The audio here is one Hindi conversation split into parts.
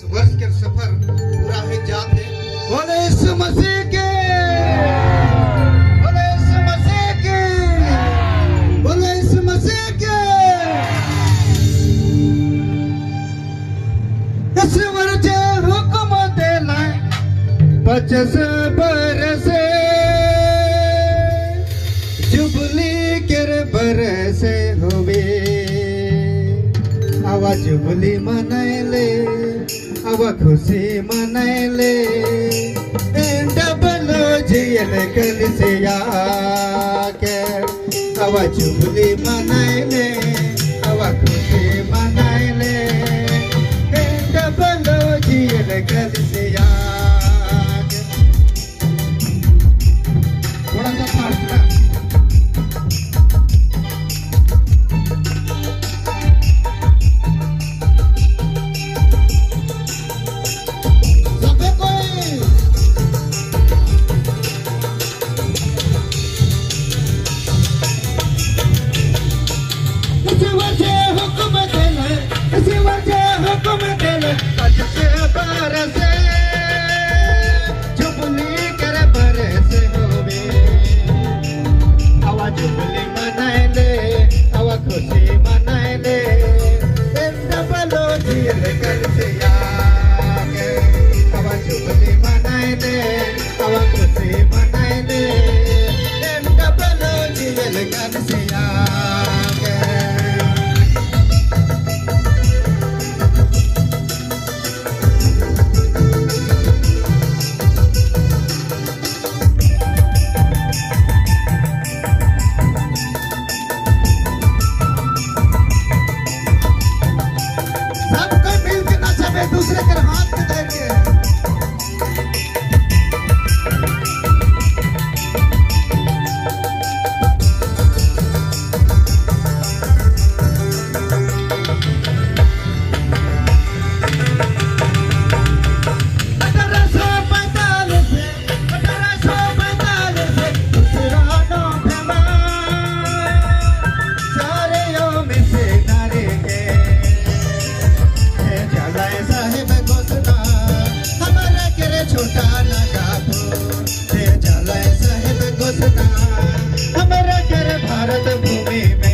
वर्ष के सफर पूरा है जाते बोले यीशु मसीह के, बोले यीशु मसीह के, बोले यीशु मसीह के। इस वर्ष हुक्म देला 50 बरस जुबली के बरस होवे आवा जुबली मनाइले आवा खुशी मनाइले डबलो जियल कलिसिया के आवा जुबली मनाइले आवा खुशी मनाइले डबलो जियल कलिसिया के। थोड़ा सा फास्ट ना दूसरे कर हाथ में धर हमारा घर भारत भूमि में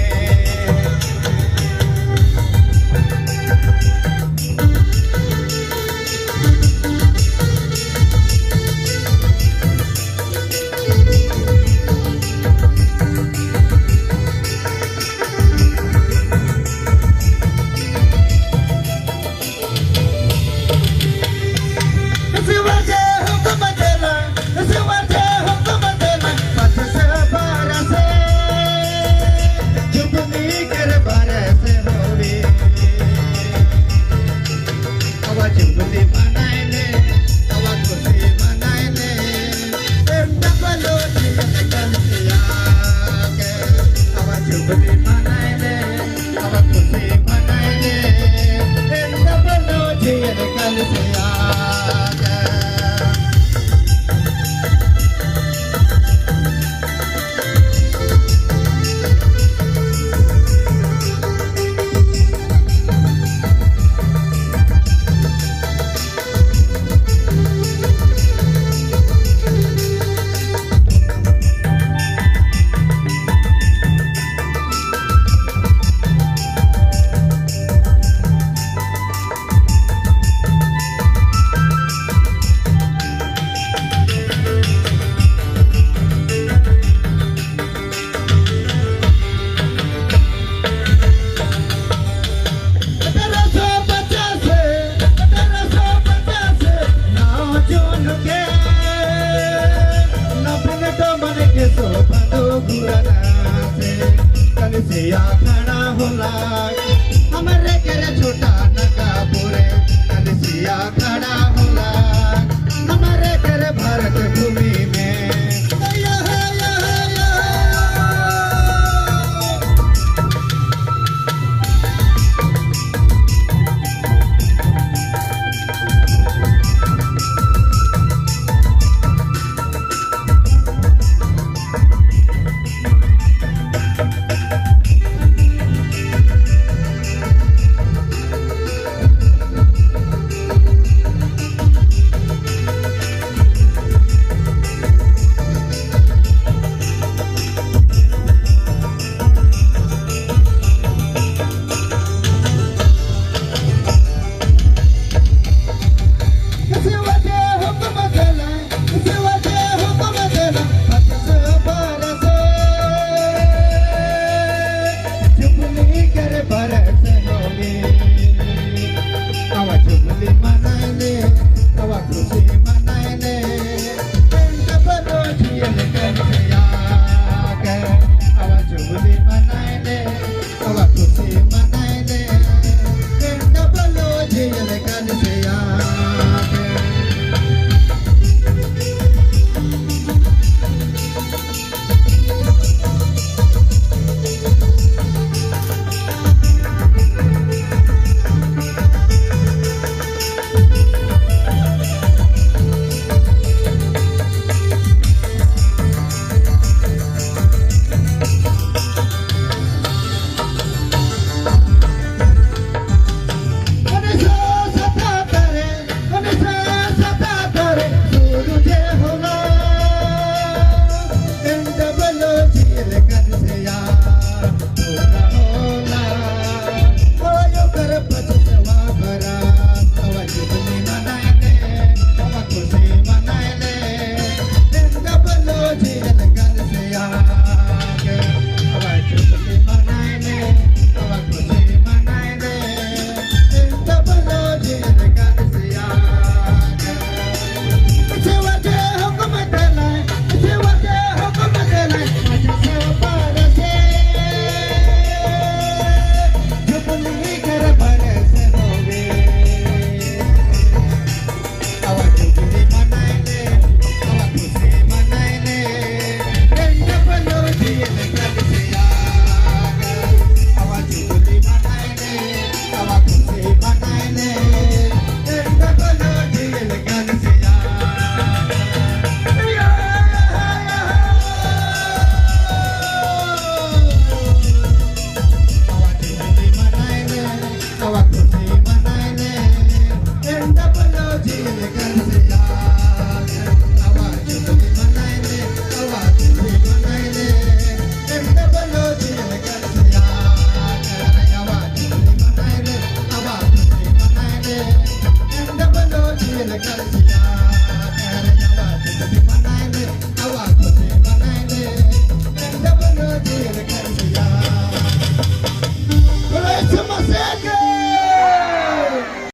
जुबली मनाइले तवा खुशी मनाइले एंड बलो जियल कर यागे आवा जुबली मनाइले तवा खुशी मनाइले एंड बलो जियल कर यागे Let